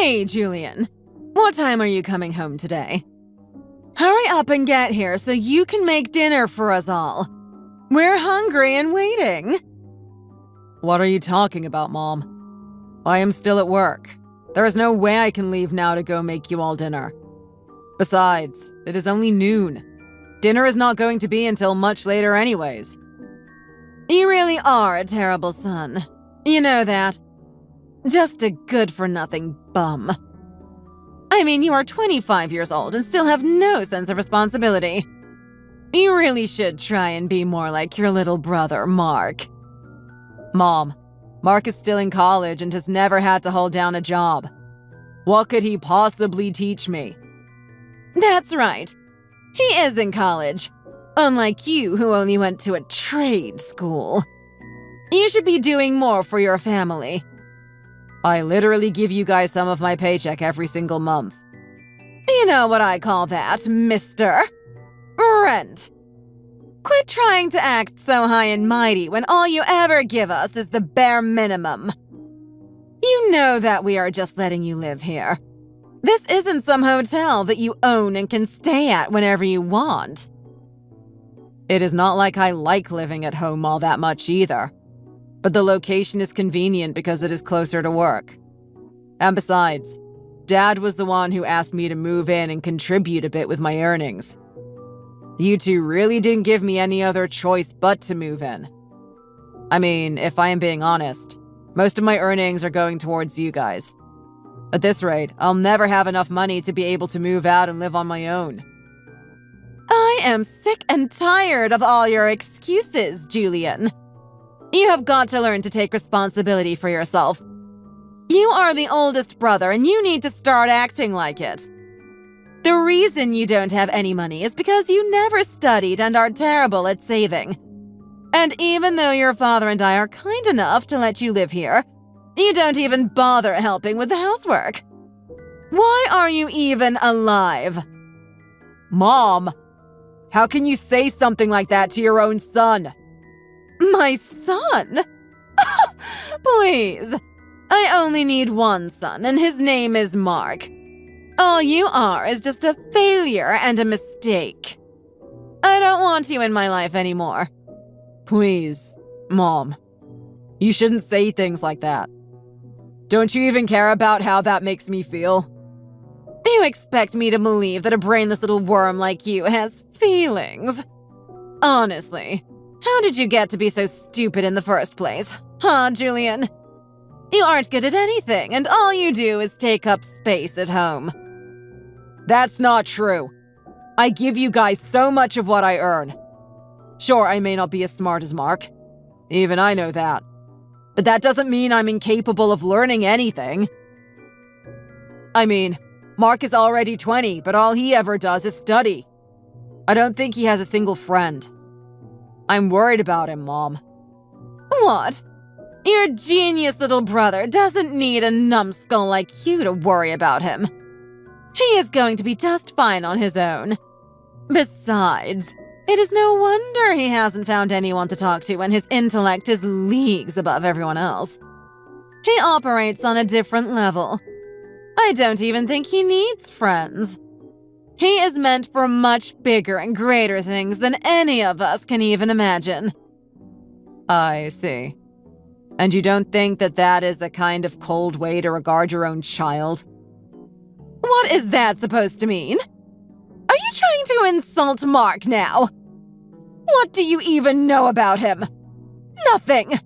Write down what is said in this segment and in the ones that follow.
Hey, Julian. What time are you coming home today? Hurry up and get here so you can make dinner for us all. We're hungry and waiting. What are you talking about, Mom? I am still at work. There is no way I can leave now to go make you all dinner. Besides, it is only noon. Dinner is not going to be until much later anyways. You really are a terrible son. You know that. Just a good-for-nothing bum. I mean, you are 25 years old and still have no sense of responsibility. You really should try and be more like your little brother, Mark. Mom, Mark is still in college and has never had to hold down a job. What could he possibly teach me? That's right. He is in college. Unlike you, who only went to a trade school. You should be doing more for your family. I literally give you guys some of my paycheck every single month. You know what I call that, mister? Rent. Quit trying to act so high and mighty when all you ever give us is the bare minimum. You know that we are just letting you live here. This isn't some hotel that you own and can stay at whenever you want. It is not like I like living at home all that much either. But the location is convenient because it is closer to work. And besides, Dad was the one who asked me to move in and contribute a bit with my earnings. You two really didn't give me any other choice but to move in. I mean, if I am being honest, most of my earnings are going towards you guys. At this rate, I'll never have enough money to be able to move out and live on my own. I am sick and tired of all your excuses, Julian. You have got to learn to take responsibility for yourself. You are the oldest brother and you need to start acting like it. The reason you don't have any money is because you never studied and are terrible at saving. And even though your father and I are kind enough to let you live here, you don't even bother helping with the housework. Why are you even alive? Mom, how can you say something like that to your own son? My son? Please. I only need one son, and his name is Mark. All you are is just a failure and a mistake. I don't want you in my life anymore. Please, Mom. You shouldn't say things like that. Don't you even care about how that makes me feel? You expect me to believe that a brainless little worm like you has feelings? Honestly. How did you get to be so stupid in the first place? Huh, Julian? You aren't good at anything, and all you do is take up space at home. That's not true. I give you guys so much of what I earn. Sure, I may not be as smart as Mark. Even I know that. But that doesn't mean I'm incapable of learning anything. I mean, Mark is already 20, but all he ever does is study. I don't think he has a single friend. I'm worried about him, Mom. What? Your genius little brother doesn't need a numbskull like you to worry about him. He is going to be just fine on his own. Besides, it is no wonder he hasn't found anyone to talk to when his intellect is leagues above everyone else. He operates on a different level. I don't even think he needs friends. He is meant for much bigger and greater things than any of us can even imagine. I see. And you don't think that that is a kind of cold way to regard your own child? What is that supposed to mean? Are you trying to insult Mark now? What do you even know about him? Nothing!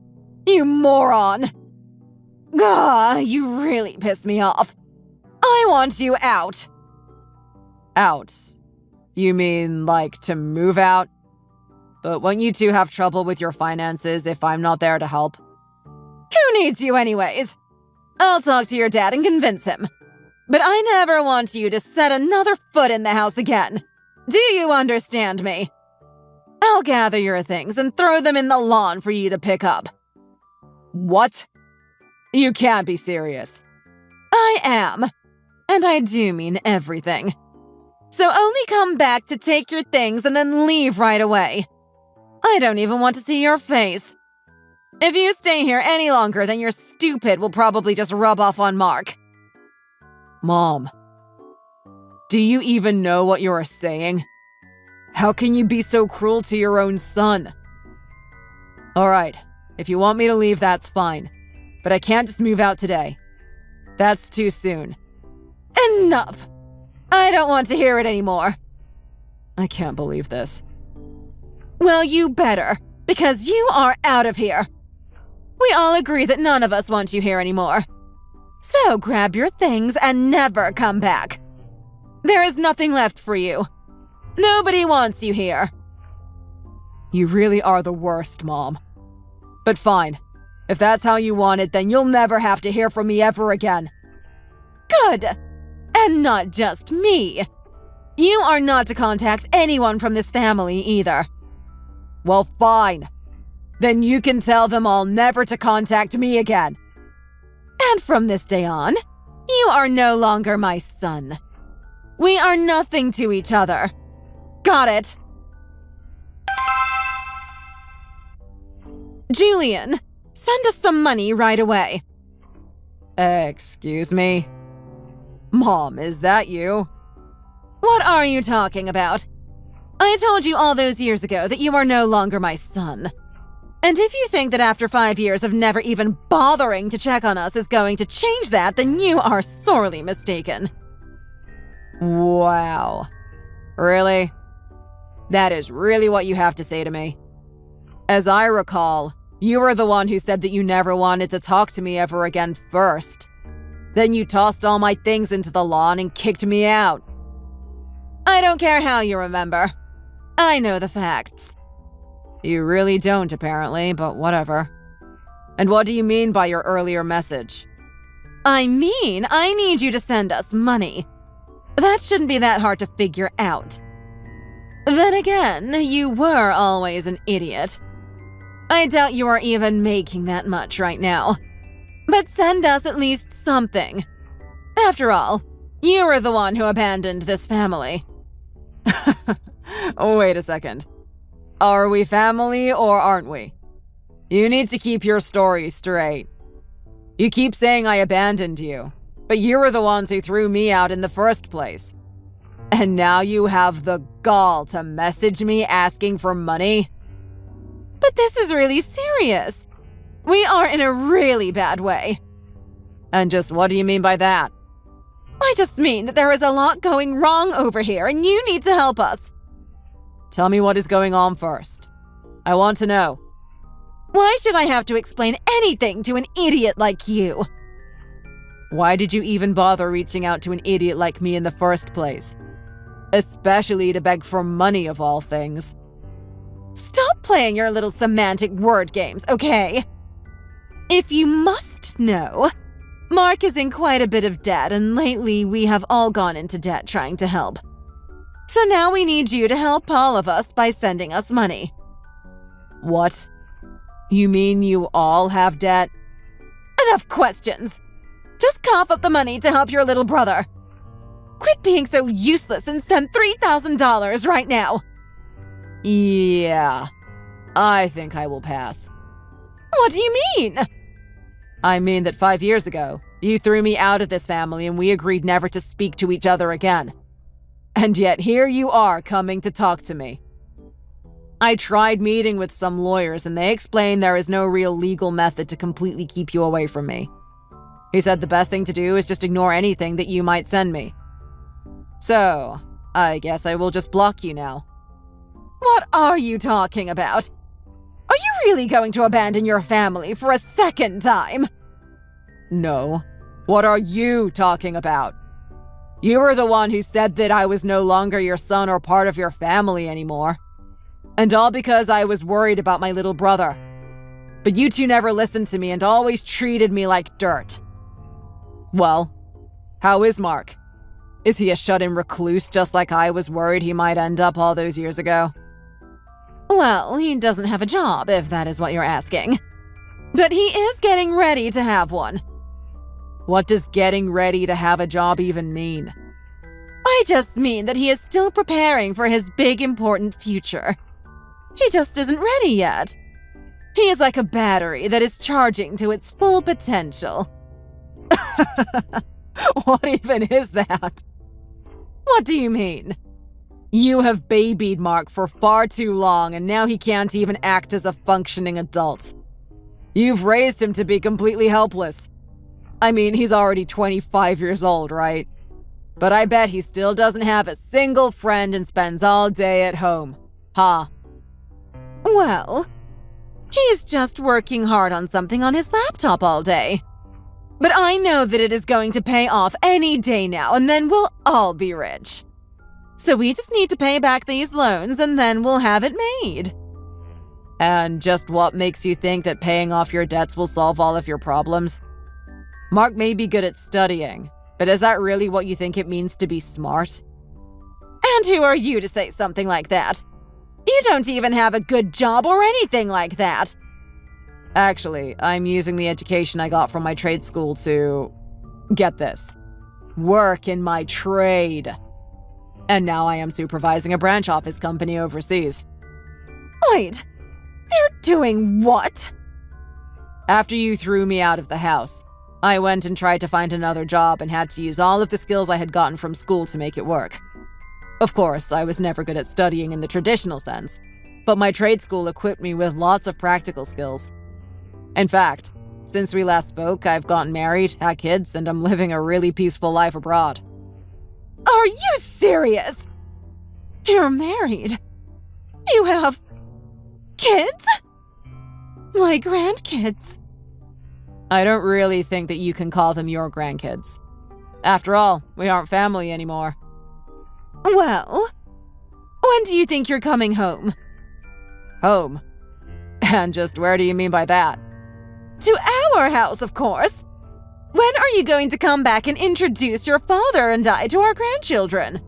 You moron! Gah, you really piss me off. I want you out. Out? You mean, like, to move out? But won't you two have trouble with your finances if I'm not there to help? Who needs you anyways? I'll talk to your dad and convince him. But I never want you to set another foot in the house again. Do you understand me? I'll gather your things and throw them in the lawn for you to pick up. What? You can't be serious. I am. And I do mean everything. So only come back to take your things and then leave right away. I don't even want to see your face. If you stay here any longer, then your stupid will probably just rub off on Mark. Mom, do you even know what you are saying? How can you be so cruel to your own son? All right, if you want me to leave, that's fine. But I can't just move out today. That's too soon. Enough! I don't want to hear it anymore. I can't believe this. Well, you better, because you are out of here. We all agree that none of us want you here anymore. So grab your things and never come back. There is nothing left for you. Nobody wants you here. You really are the worst, Mom. But fine. If that's how you want it, then you'll never have to hear from me ever again. Good. And not just me. You are not to contact anyone from this family either. Well, fine. Then you can tell them all never to contact me again. And from this day on, you are no longer my son. We are nothing to each other. Got it? Julian, send us some money right away. Excuse me? Mom, is that you? What are you talking about? I told you all those years ago that you are no longer my son. And if you think that after 5 years of never even bothering to check on us is going to change that, then you are sorely mistaken. Wow. Really? That is really what you have to say to me? As I recall, you were the one who said that you never wanted to talk to me ever again first. Then you tossed all my things into the lawn and kicked me out. I don't care how you remember. I know the facts. You really don't, apparently, but whatever. And what do you mean by your earlier message? I mean, I need you to send us money. That shouldn't be that hard to figure out. Then again, you were always an idiot. I doubt you are even making that much right now. But send us at least something. After all, you were the one who abandoned this family. Wait a second. Are we family or aren't we? You need to keep your story straight. You keep saying I abandoned you, but you were the ones who threw me out in the first place. And now you have the gall to message me asking for money? But this is really serious. We are in a really bad way. And just what do you mean by that? I just mean that there is a lot going wrong over here and you need to help us. Tell me what is going on first. I want to know. Why should I have to explain anything to an idiot like you? Why did you even bother reaching out to an idiot like me in the first place? Especially to beg for money of all things. Stop playing your little semantic word games, okay? If you must know, Mark is in quite a bit of debt and lately we have all gone into debt trying to help. So now we need you to help all of us by sending us money. What? You mean you all have debt? Enough questions! Just cough up the money to help your little brother. Quit being so useless and send $3,000 right now. Yeah, I think I will pass. What do you mean? I mean that 5 years ago, you threw me out of this family and we agreed never to speak to each other again. And yet here you are coming to talk to me. I tried meeting with some lawyers and they explained there is no real legal method to completely keep you away from me. He said the best thing to do is just ignore anything that you might send me. So, I guess I will just block you now. What are you talking about? Are you really going to abandon your family for a second time? No. What are you talking about? You were the one who said that I was no longer your son or part of your family anymore. And all because I was worried about my little brother. But you two never listened to me and always treated me like dirt. Well, how is Mark? Is he a shut-in recluse just like I was worried he might end up all those years ago? Well, he doesn't have a job, if that is what you're asking. But he is getting ready to have one. What does getting ready to have a job even mean? I just mean that he is still preparing for his big important future. He just isn't ready yet. He is like a battery that is charging to its full potential. What even is that? What do you mean? You have babied Mark for far too long, and now he can't even act as a functioning adult. You've raised him to be completely helpless. I mean, he's already 25 years old, right? But I bet he still doesn't have a single friend and spends all day at home. Huh? Well, he's just working hard on something on his laptop all day. But I know that it is going to pay off any day now, and then we'll all be rich. So we just need to pay back these loans, and then we'll have it made. And just what makes you think that paying off your debts will solve all of your problems? Mark may be good at studying, but is that really what you think it means to be smart? And who are you to say something like that? You don't even have a good job or anything like that. Actually, I'm using the education I got from my trade school to, get this, work in my trade. And now I am supervising a branch office company overseas. Wait, you're doing what? After you threw me out of the house, I went and tried to find another job and had to use all of the skills I had gotten from school to make it work. Of course, I was never good at studying in the traditional sense, but my trade school equipped me with lots of practical skills. In fact, since we last spoke, I've gotten married, had kids, and I'm living a really peaceful life abroad. Are you serious? You're married? You have kids? My grandkids. I don't really think that you can call them your grandkids. After all, we aren't family anymore. Well, when do you think you're coming home? Home? And just where do you mean by that? To our house, of course. When are you going to come back and introduce your father and I to our grandchildren?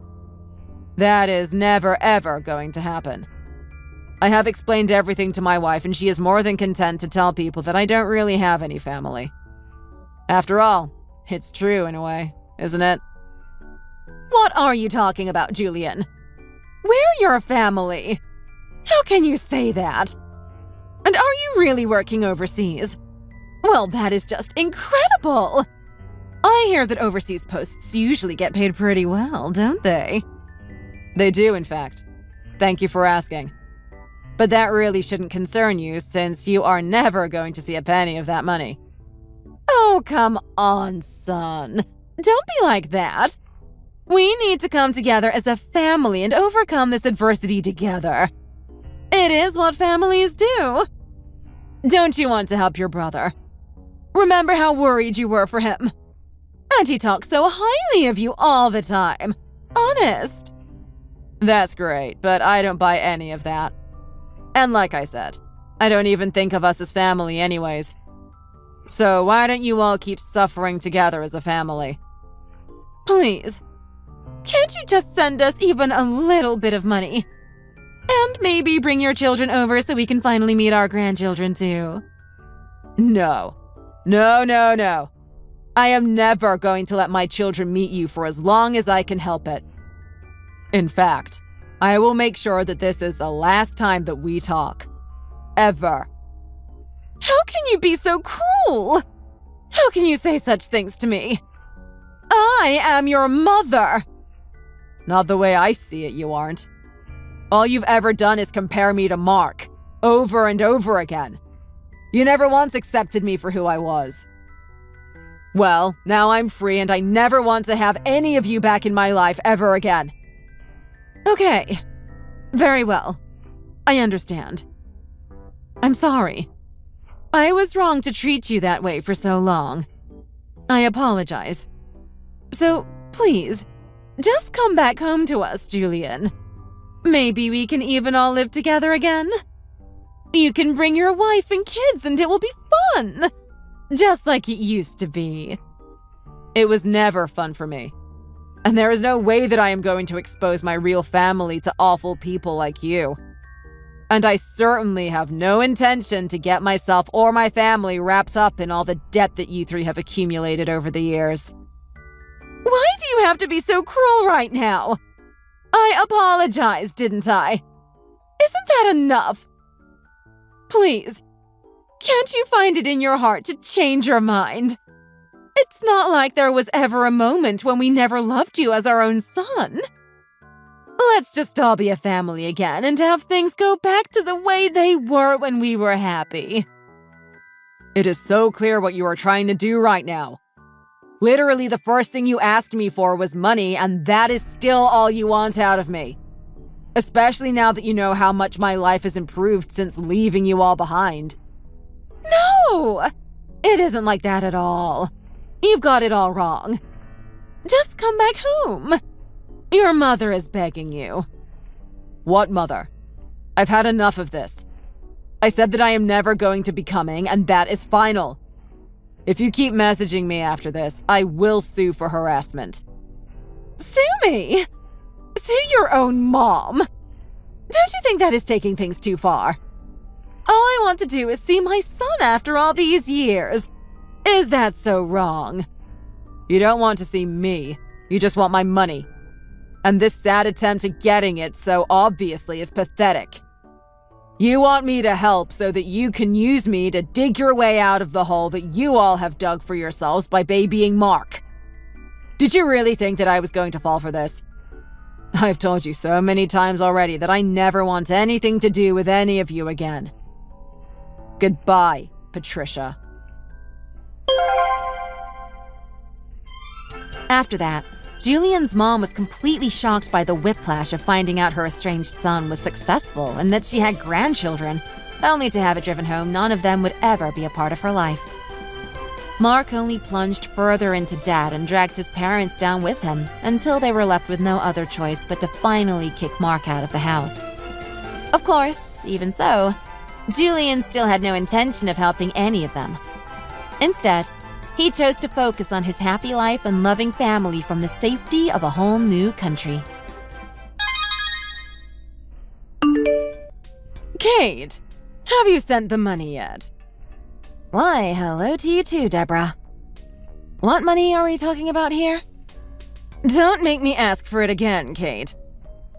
That is never ever going to happen. I have explained everything to my wife, and she is more than content to tell people that I don't really have any family. After all, it's true in a way, isn't it? What are you talking about, Julian? We're your family. How can you say that? And are you really working overseas? Well, that is just incredible! I hear that overseas posts usually get paid pretty well, don't they? They do, in fact. Thank you for asking. But that really shouldn't concern you, since you are never going to see a penny of that money. Oh, come on, son. Don't be like that. We need to come together as a family and overcome this adversity together. It is what families do. Don't you want to help your brother? Remember how worried you were for him? And he talks so highly of you all the time. Honest. That's great, but I don't buy any of that. And like I said, I don't even think of us as family anyways. So why don't you all keep suffering together as a family? Please, can't you just send us even a little bit of money? And maybe bring your children over so we can finally meet our grandchildren too. No. No. I am never going to let my children meet you for as long as I can help it. In fact, I will make sure that this is the last time that we talk. Ever. How can you be so cruel? How can you say such things to me? I am your mother. Not the way I see it, you aren't. All you've ever done is compare me to Mark, over and over again. You never once accepted me for who I was. Well, now I'm free and I never want to have any of you back in my life ever again. Okay. Very well. I understand. I'm sorry. I was wrong to treat you that way for so long. I apologize. So, please, just come back home to us, Julian. Maybe we can even all live together again. You can bring your wife and kids and it will be fun. Just like it used to be. It was never fun for me. And there is no way that I am going to expose my real family to awful people like you. And I certainly have no intention to get myself or my family wrapped up in all the debt that you three have accumulated over the years. Why do you have to be so cruel right now? I apologized, didn't I? Isn't that enough? Please, can't you find it in your heart to change your mind? It's not like there was ever a moment when we never loved you as our own son. Let's just all be a family again and have things go back to the way they were when we were happy. It is so clear what you are trying to do right now. Literally, the first thing you asked me for was money, and that is still all you want out of me. Especially now that you know how much my life has improved since leaving you all behind. No! It isn't like that at all. You've got it all wrong. Just come back home. Your mother is begging you. What mother? I've had enough of this. I said that I am never going to be coming, and that is final. If you keep messaging me after this, I will sue for harassment. Sue me? Sue your own mom? Don't you think that is taking things too far? All I want to do is see my son after all these years. Is that so wrong? You don't want to see me. You just want my money. And this sad attempt at getting it so obviously is pathetic. You want me to help so that you can use me to dig your way out of the hole that you all have dug for yourselves by babying Mark. Did you really think that I was going to fall for this? I've told you so many times already that I never want anything to do with any of you again. Goodbye, Patricia. After that, Julian's mom was completely shocked by the whiplash of finding out her estranged son was successful and that she had grandchildren, only to have it driven home none of them would ever be a part of her life. Mark only plunged further into debt and dragged his parents down with him until they were left with no other choice but to finally kick Mark out of the house. Of course, even so, Julian still had no intention of helping any of them. Instead, he chose to focus on his happy life and loving family from the safety of a whole new country. Kate, have you sent the money yet? Why, hello to you too, Deborah. What money are we talking about here? Don't make me ask for it again, Kate.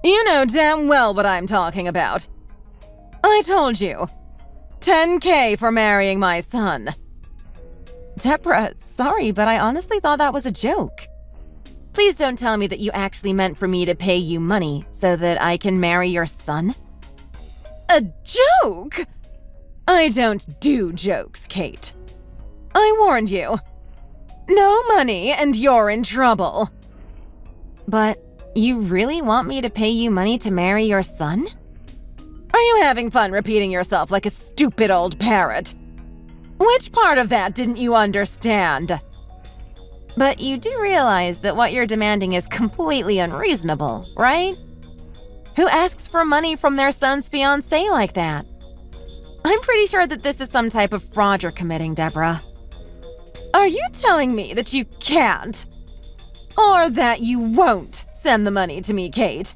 You know damn well what I'm talking about. I told you. $10,000 for marrying my son. Deborah, sorry, but I honestly thought that was a joke. Please don't tell me that you actually meant for me to pay you money so that I can marry your son. A joke? I don't do jokes, Kate. I warned you. No money and you're in trouble. But you really want me to pay you money to marry your son? Are you having fun repeating yourself like a stupid old parrot? Which part of that didn't you understand? But you do realize that what you're demanding is completely unreasonable, right? Who asks for money from their son's fiancé like that? I'm pretty sure that this is some type of fraud you're committing, Deborah. Are you telling me that you can't? Or that you won't send the money to me, Kate?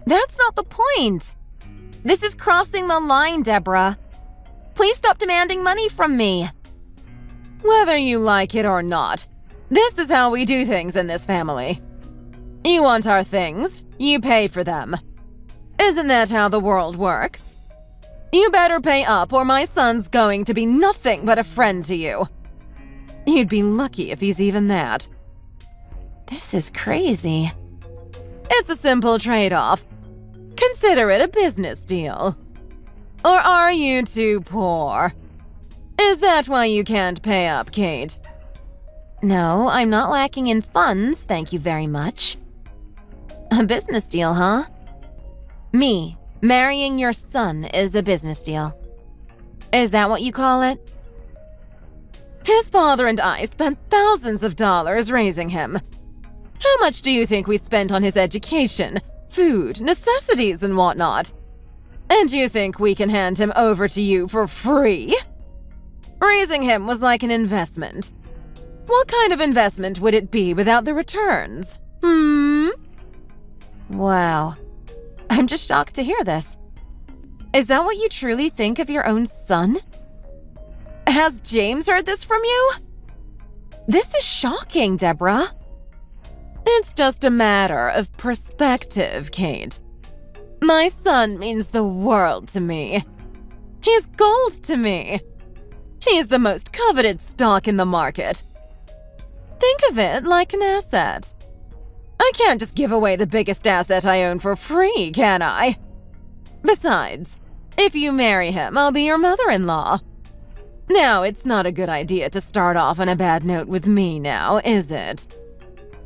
That's not the point. This is crossing the line, Deborah. Please stop demanding money from me. Whether you like it or not, this is how we do things in this family. You want our things, you pay for them. Isn't that how the world works? You better pay up or my son's going to be nothing but a friend to you. You'd be lucky if he's even that. This is crazy. It's a simple trade-off. Consider it a business deal. Or are you too poor? Is that why you can't pay up, Kate? No, I'm not lacking in funds, thank you very much. A business deal, huh? Me marrying your son is a business deal. Is that what you call it? His father and I spent thousands of dollars raising him. How much do you think we spent on his education, food, necessities, and whatnot? And you think we can hand him over to you for free? Raising him was like an investment. What kind of investment would it be without the returns? Wow. I'm just shocked to hear this. Is that what you truly think of your own son? Has James heard this from you? This is shocking, Deborah. It's just a matter of perspective, Kate. My son means the world to me. He's gold to me. He's the most coveted stock in the market. Think of it like an asset. I can't just give away the biggest asset I own for free, can I? Besides, if you marry him, I'll be your mother-in-law. Now, it's not a good idea to start off on a bad note with me now, is it?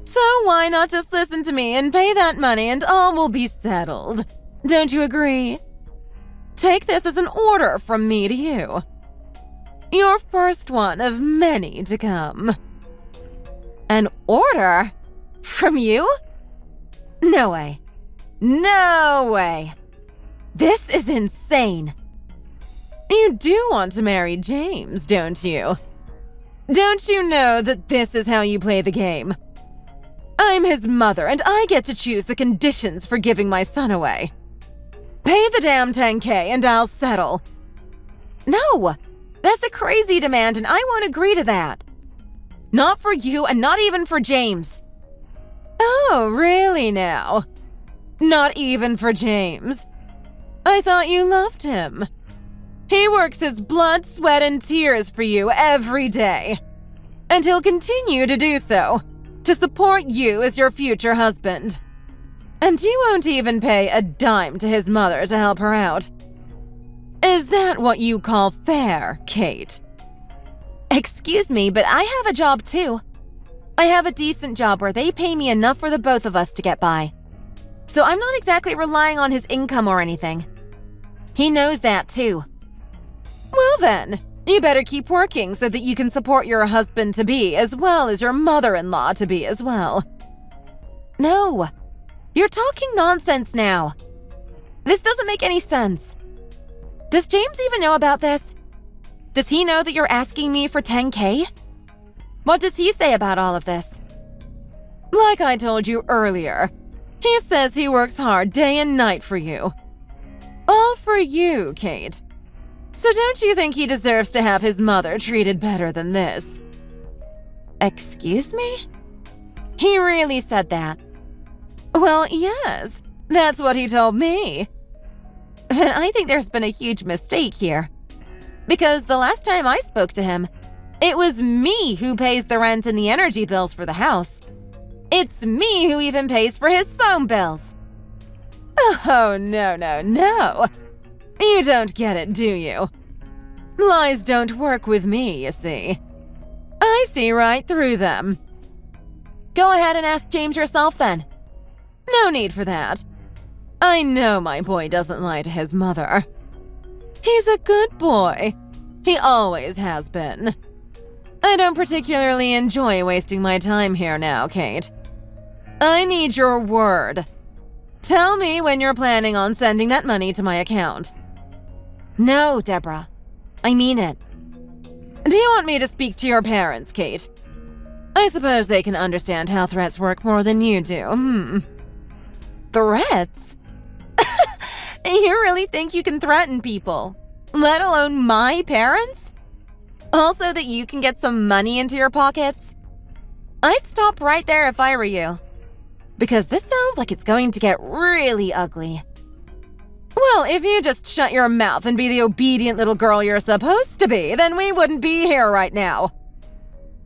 So why not just listen to me and pay that money and all will be settled? Don't you agree? Take this as an order from me to you. Your first one of many to come. An order? From you? No way. No way. This is insane. You do want to marry James, don't you? Don't you know that this is how you play the game? I'm his mother, and I get to choose the conditions for giving my son away. Pay the damn $10K and I'll settle. No, that's a crazy demand and I won't agree to that. Not for you and not even for James. Oh, really now? Not even for James? I thought you loved him. He works his blood, sweat, and tears for you every day. And he'll continue to do so, to support you as your future husband. And you won't even pay a dime to his mother to help her out. Is that what you call fair, Kate? Excuse me, but I have a job too. I have a decent job where they pay me enough for the both of us to get by. So I'm not exactly relying on his income or anything. He knows that too. Well then, you better keep working so that you can support your husband-to-be as well as your mother-in-law-to-be as well. No, you're talking nonsense now. This doesn't make any sense. Does James even know about this? Does he know that you're asking me for $10K? What does he say about all of this? Like I told you earlier, he says he works hard day and night for you. All for you, Kate. So don't you think he deserves to have his mother treated better than this? Excuse me? He really said that? Well, yes, that's what he told me. And I think there's been a huge mistake here. Because the last time I spoke to him, it was me who pays the rent and the energy bills for the house. It's me who even pays for his phone bills. Oh, no. You don't get it, do you? Lies don't work with me, you see. I see right through them. Go ahead and ask James yourself then. No need for that. I know my boy doesn't lie to his mother. He's a good boy. He always has been. I don't particularly enjoy wasting my time here now, Kate. I need your word. Tell me when you're planning on sending that money to my account. No, Deborah. I mean it. Do you want me to speak to your parents, Kate? I suppose they can understand how threats work more than you do, Threats? You really think you can threaten people? Let alone my parents? Also that you can get some money into your pockets? I'd stop right there if I were you. Because this sounds like it's going to get really ugly. Well, if you just shut your mouth and be the obedient little girl you're supposed to be, then we wouldn't be here right now.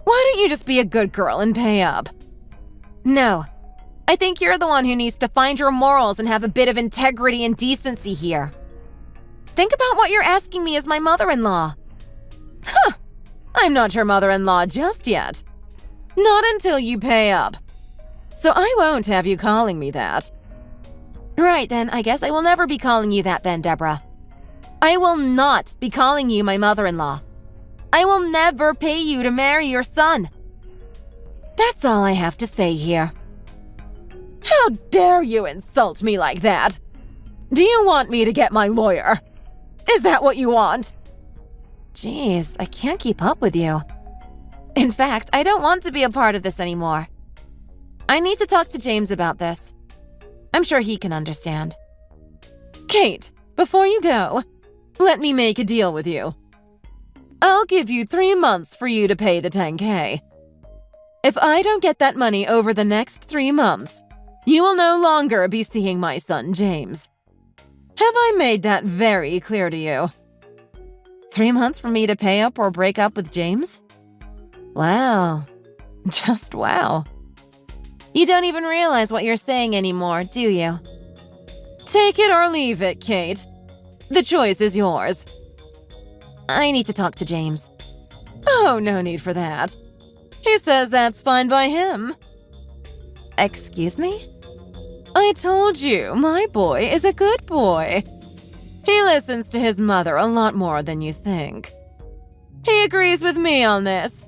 Why don't you just be a good girl and pay up? No. I think you're the one who needs to find your morals and have a bit of integrity and decency here. Think about what you're asking me as my mother-in-law. Huh. I'm not your mother-in-law just yet. Not until you pay up. So I won't have you calling me that. Right then, I guess I will never be calling you that then, Deborah. I will not be calling you my mother-in-law. I will never pay you to marry your son. That's all I have to say here. How dare you insult me like that? Do you want me to get my lawyer? Is that what you want? Jeez, I can't keep up with you. In fact, I don't want to be a part of this anymore. I need to talk to James about this. I'm sure he can understand. Kate, before you go, let me make a deal with you. I'll give you 3 months for you to pay the $10K. If I don't get that money over the next 3 months, you will no longer be seeing my son, James. Have I made that very clear to you? 3 months for me to pay up or break up with James? Well, Just wow. You don't even realize what you're saying anymore, do you? Take it or leave it, Kate. The choice is yours. I need to talk to James. Oh, no need for that. He says that's fine by him. Excuse me? I told you, my boy is a good boy. He listens to his mother a lot more than you think. He agrees with me on this.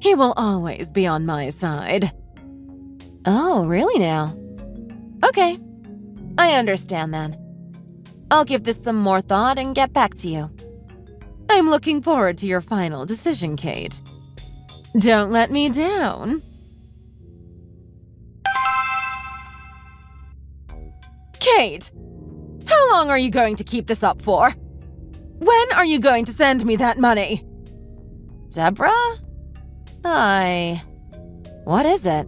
He will always be on my side. Oh, really now? Okay. I understand then. I'll give this some more thought and get back to you. I'm looking forward to your final decision, Kate. Don't let me down. Kate! How long are you going to keep this up for? When are you going to send me that money? Deborah? Hi. What is it?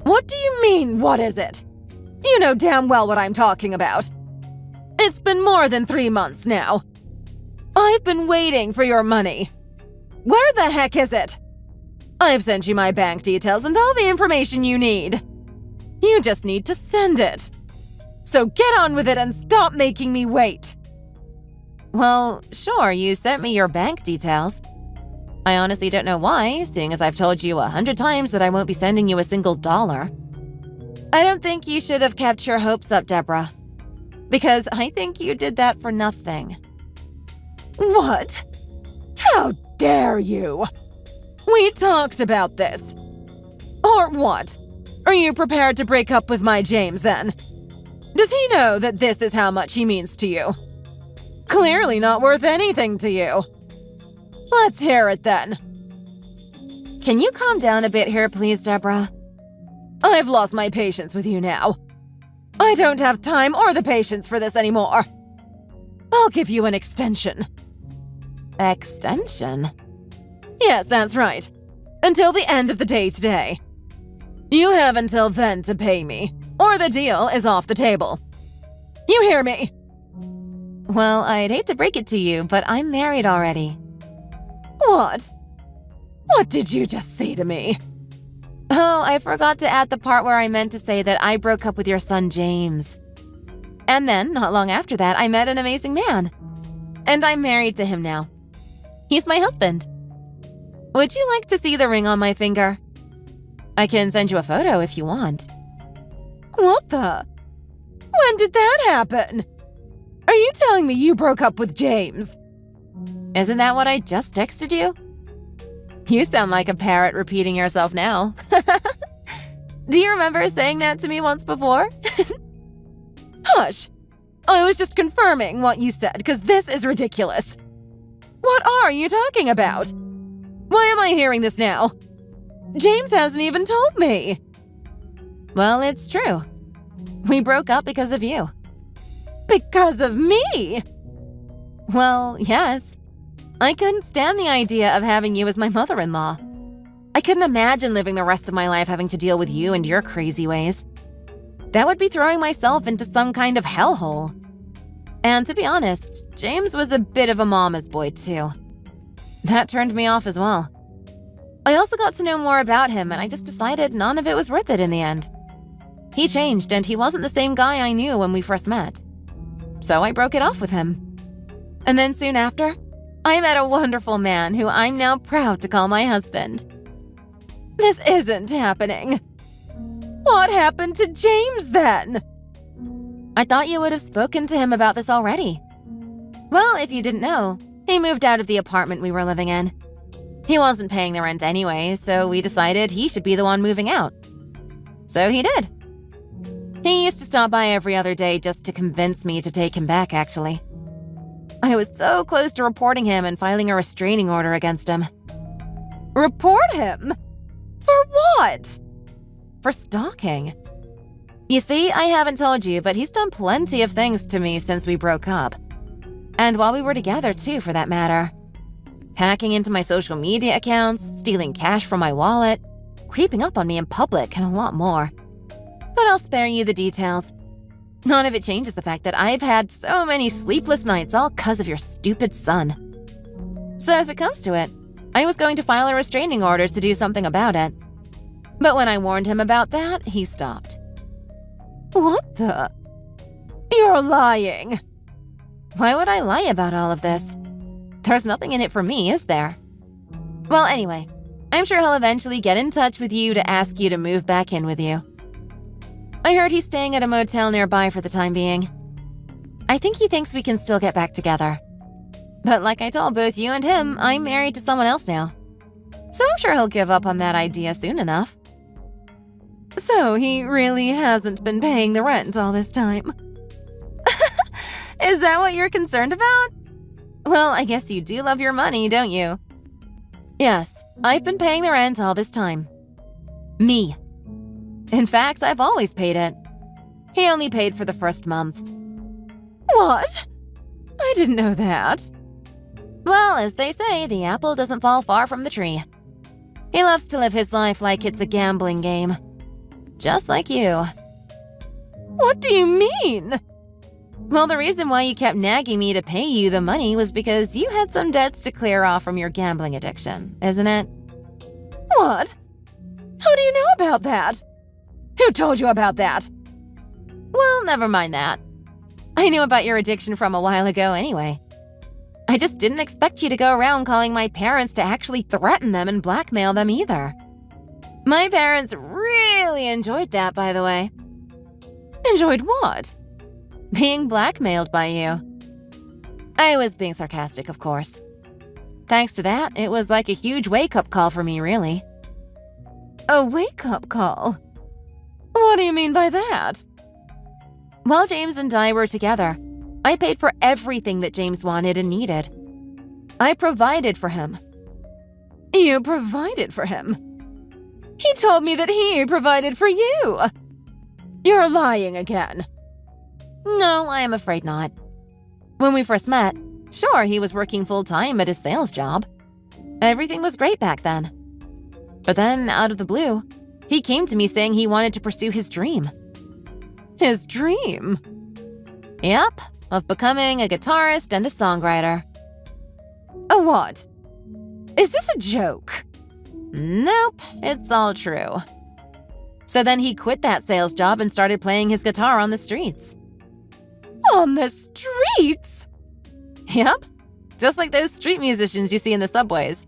What do you mean, what is it? You know damn well what I'm talking about. It's been more than 3 months now. I've been waiting for your money. Where the heck is it? I've sent you my bank details and all the information you need. You just need to send it. So get on with it and stop making me wait. Well, sure, you sent me your bank details. I honestly don't know why, seeing as I've told you 100 times that I won't be sending you a single dollar. I don't think you should have kept your hopes up, Deborah. Because I think you did that for nothing. What? How dare you? We talked about this. Or what? Are you prepared to break up with my James then? Does he know that this is how much he means to you? Clearly not worth anything to you. Let's hear it then. Can you calm down a bit here, please, Deborah? I've lost my patience with you now. I don't have time or the patience for this anymore. I'll give you an extension. Extension? Yes, that's right. Until the end of the day today. You have until then to pay me, or the deal is off the table. You hear me? Well, I'd hate to break it to you, but I'm married already. What? What did you just say to me? Oh, I forgot to add the part where I meant to say that I broke up with your son, James. And then, not long after that, I met an amazing man. And I'm married to him now. He's my husband. Would you like to see the ring on my finger? I can send you a photo if you want. What the? When did that happen? Are you telling me you broke up with James? Isn't that what I just texted you? You sound like a parrot repeating yourself now. Do you remember saying that to me once before? Hush! I was just confirming what you said, because this is ridiculous. What are you talking about? Why am I hearing this now? James hasn't even told me. Well, it's true. We broke up because of you. Because of me? Well, yes. I couldn't stand the idea of having you as my mother-in-law. I couldn't imagine living the rest of my life having to deal with you and your crazy ways. That would be throwing myself into some kind of hellhole. And to be honest, James was a bit of a mama's boy too. That turned me off as well. I also got to know more about him, and I just decided none of it was worth it in the end. He changed, and he wasn't the same guy I knew when we first met. So I broke it off with him. And then soon after, I met a wonderful man who I'm now proud to call my husband. This isn't happening. What happened to James then? I thought you would have spoken to him about this already. Well, if you didn't know, he moved out of the apartment we were living in. He wasn't paying the rent anyway, so we decided he should be the one moving out. So he did. He used to stop by every other day just to convince me to take him back, actually. I was so close to reporting him and filing a restraining order against him. Report him? For what? For stalking. You see, I haven't told you, but he's done plenty of things to me since we broke up. And while we were together, too, for that matter. Hacking into my social media accounts, stealing cash from my wallet, creeping up on me in public, and a lot more. But I'll spare you the details. None of it changes the fact that I've had so many sleepless nights all 'cause of your stupid son. So if it comes to it, I was going to file a restraining order to do something about it. But when I warned him about that, he stopped. What the? You're lying! Why would I lie about all of this? There's nothing in it for me, is there? Well, anyway, I'm sure he'll eventually get in touch with you to ask you to move back in with you. I heard he's staying at a motel nearby for the time being. I think he thinks we can still get back together. But like I told both you and him, I'm married to someone else now. So I'm sure he'll give up on that idea soon enough. So he really hasn't been paying the rent all this time? Is that what you're concerned about? Well, I guess you do love your money, don't you? Yes, I've been paying the rent all this time. Me. In fact, I've always paid it. He only paid for the first month. What? I didn't know that. Well, as they say, the apple doesn't fall far from the tree. He loves to live his life like it's a gambling game. Just like you. What do you mean? Well, the reason why you kept nagging me to pay you the money was because you had some debts to clear off from your gambling addiction, isn't it? What? How do you know about that? Who told you about that? Well, never mind that. I knew about your addiction from a while ago anyway. I just didn't expect you to go around calling my parents to actually threaten them and blackmail them either. My parents really enjoyed that, by the way. Enjoyed what? Being blackmailed by you. I was being sarcastic, of course. Thanks to that, it was like a huge wake-up call for me, really. A wake-up call? What do you mean by that? While James and I were together, I paid for everything that James wanted and needed. I provided for him. You provided for him? He told me that he provided for you. You're lying again. No, I am afraid not. When we first met, sure, he was working full-time at his sales job. Everything was great back then. But then, out of the blue, he came to me saying he wanted to pursue his dream. His dream? Yep, of becoming a guitarist and a songwriter. A what? Is this a joke? Nope, it's all true. So then he quit that sales job and started playing his guitar on the streets. On the streets? Yep, just like those street musicians you see in the subways.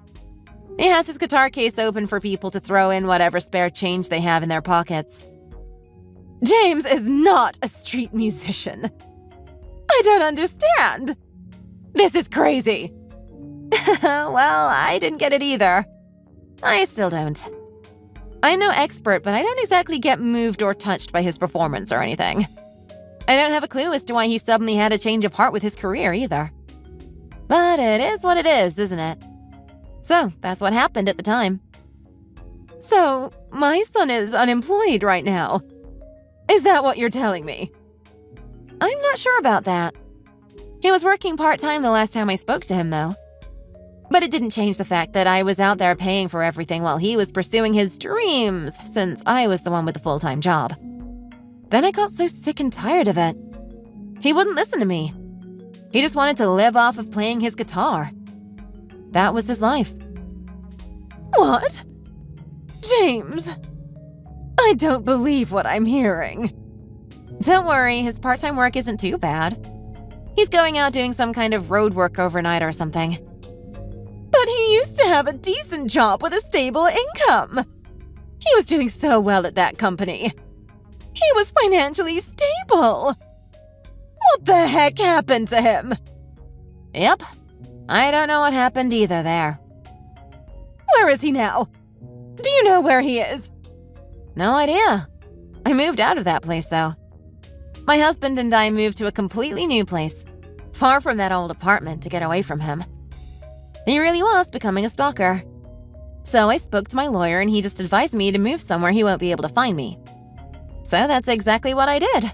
He has his guitar case open for people to throw in whatever spare change they have in their pockets. James is not a street musician. I don't understand. This is crazy. Well, I didn't get it either. I still don't. I'm no expert, but I don't exactly get moved or touched by his performance or anything. I don't have a clue as to why he suddenly had a change of heart with his career either. But it is what it is, isn't it? So, that's what happened at the time. So, my son is unemployed right now. Is that what you're telling me? I'm not sure about that. He was working part-time the last time I spoke to him, though. But it didn't change the fact that I was out there paying for everything while he was pursuing his dreams, since I was the one with the full-time job. Then I got so sick and tired of it. He wouldn't listen to me. He just wanted to live off of playing his guitar. That was his life. What? James, I don't believe what I'm hearing. Don't worry, his part-time work isn't too bad. He's going out doing some kind of road work overnight or something. But he used to have a decent job with a stable income. He was doing so well at that company. He was financially stable. What the heck happened to him? Yep. I don't know what happened either there. Where is he now? Do you know where he is? No idea. I moved out of that place, though. My husband and I moved to a completely new place, far from that old apartment to get away from him. He really was becoming a stalker. So I spoke to my lawyer and he just advised me to move somewhere he won't be able to find me. So that's exactly what I did.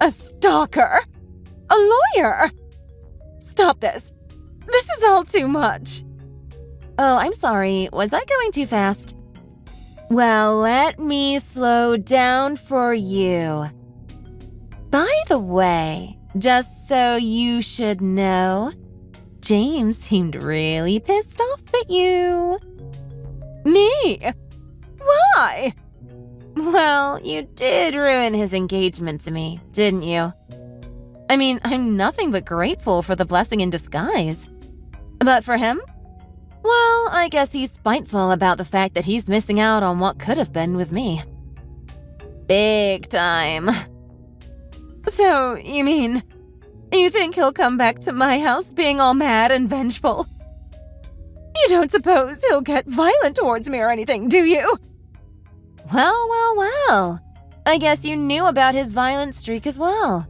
A stalker? A lawyer? Stop this. This is all too much. Oh, I'm sorry. Was I going too fast? Well, let me slow down for you. By the way, just so you should know, James seemed really pissed off at you. Me? Why? Well, you did ruin his engagement to me, didn't you? I mean, I'm nothing but grateful for the blessing in disguise. But for him? Well, I guess he's spiteful about the fact that he's missing out on what could have been with me. Big time. So, you mean, you think he'll come back to my house being all mad and vengeful? You don't suppose he'll get violent towards me or anything, do you? Well. I guess you knew about his violent streak as well.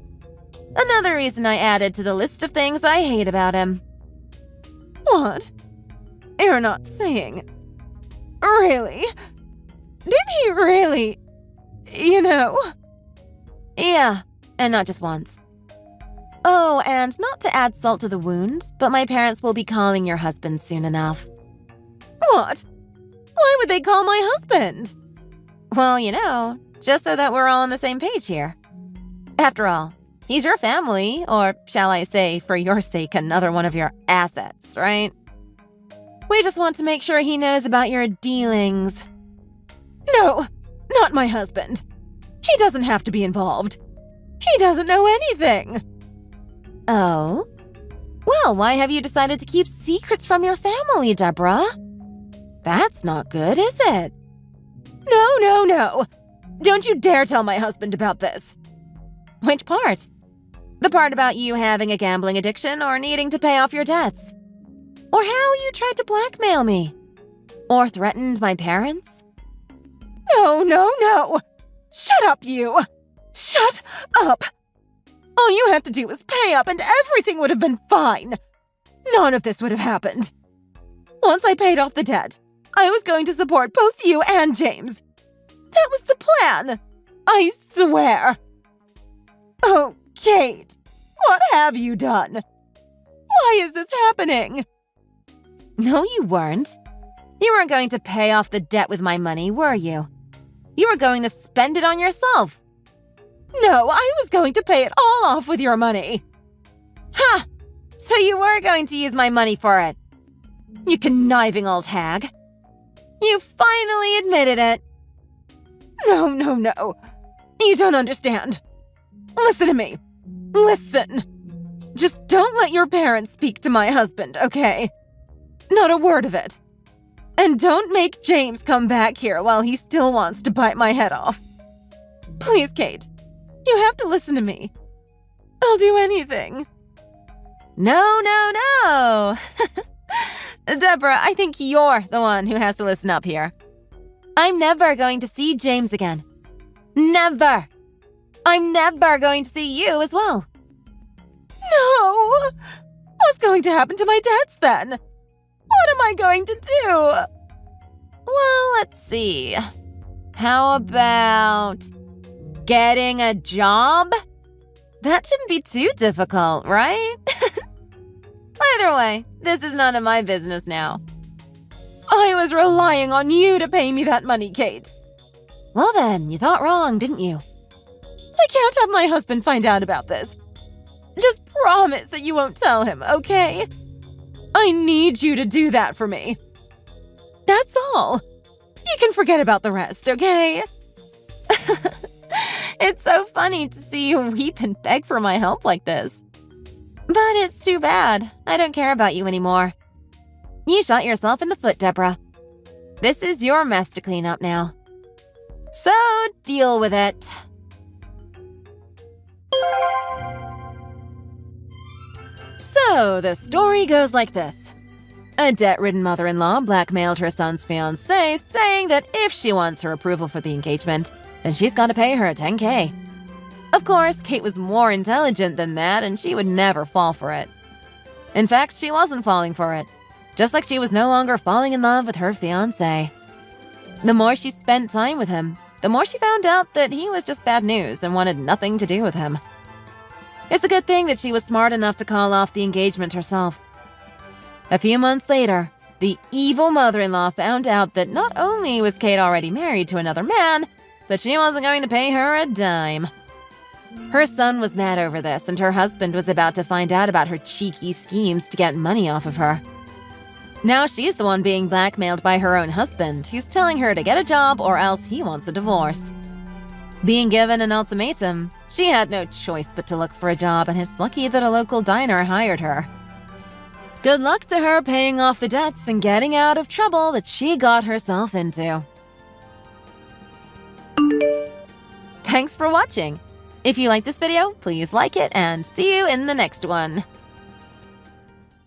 Another reason I added to the list of things I hate about him. What? You're not saying... Really? Did he really... Yeah, and not just once. Oh, and not to add salt to the wound, but my parents will be calling your husband soon enough. What? Why would they call my husband? Well, just so that we're all on the same page here. After all, he's your family, or shall I say, for your sake, another one of your assets, right? We just want to make sure he knows about your dealings. No, not my husband. He doesn't have to be involved. He doesn't know anything. Oh? Well, why have you decided to keep secrets from your family, Deborah? That's not good, is it? No. Don't you dare tell my husband about this. Which part? The part about you having a gambling addiction or needing to pay off your debts? Or how you tried to blackmail me? Or threatened my parents? No. Shut up, you! Shut up! All you had to do was pay up and everything would have been fine. None of this would have happened. Once I paid off the debt, I was going to support both you and James. That was the plan. I swear. Oh, Kate, what have you done? Why is this happening? No, you weren't. You weren't going to pay off the debt with my money, were you? You were going to spend it on yourself. No, I was going to pay it all off with your money. Ha! So you were going to use my money for it. You conniving old hag. You finally admitted it. No. You don't understand. Listen to me. Listen. Just don't let your parents speak to my husband, okay? Not a word of it. And don't make James come back here while he still wants to bite my head off. Please, Kate. You have to listen to me. I'll do anything. No. Deborah, I think you're the one who has to listen up here. I'm never going to see James again. Never. I'm never going to see you as well. No! What's going to happen to my debts then? What am I going to do? Well, let's see. How about getting a job? That shouldn't be too difficult, right? Either way, this is none of my business now. I was relying on you to pay me that money, Kate. Well then, you thought wrong, didn't you? I can't have my husband find out about this. Just promise that you won't tell him, okay? I need you to do that for me. That's all. You can forget about the rest, okay? It's so funny to see you weep and beg for my help like this. But it's too bad. I don't care about you anymore. You shot yourself in the foot, Deborah. This is your mess to clean up now. So deal with it. So the story goes like this. A debt-ridden mother-in-law blackmailed her son's fiancé, saying that if she wants her approval for the engagement, then she's got to pay her $10,000. Of course, Kate was more intelligent than that, and she would never fall for it. In fact, she wasn't falling for it, just like she was no longer falling in love with her fiancé. The more she spent time with him, the more she found out that he was just bad news and wanted nothing to do with him. It's a good thing that she was smart enough to call off the engagement herself. A few months later, the evil mother-in-law found out that not only was Kate already married to another man, but she wasn't going to pay her a dime. Her son was mad over this, and her husband was about to find out about her cheeky schemes to get money off of her. Now she's the one being blackmailed by her own husband, who's telling her to get a job or else he wants a divorce. Being given an ultimatum, she had no choice but to look for a job, and it's lucky that a local diner hired her. Good luck to her paying off the debts and getting out of trouble that she got herself into. Thanks for watching. If you liked this video, please like it and see you in the next one.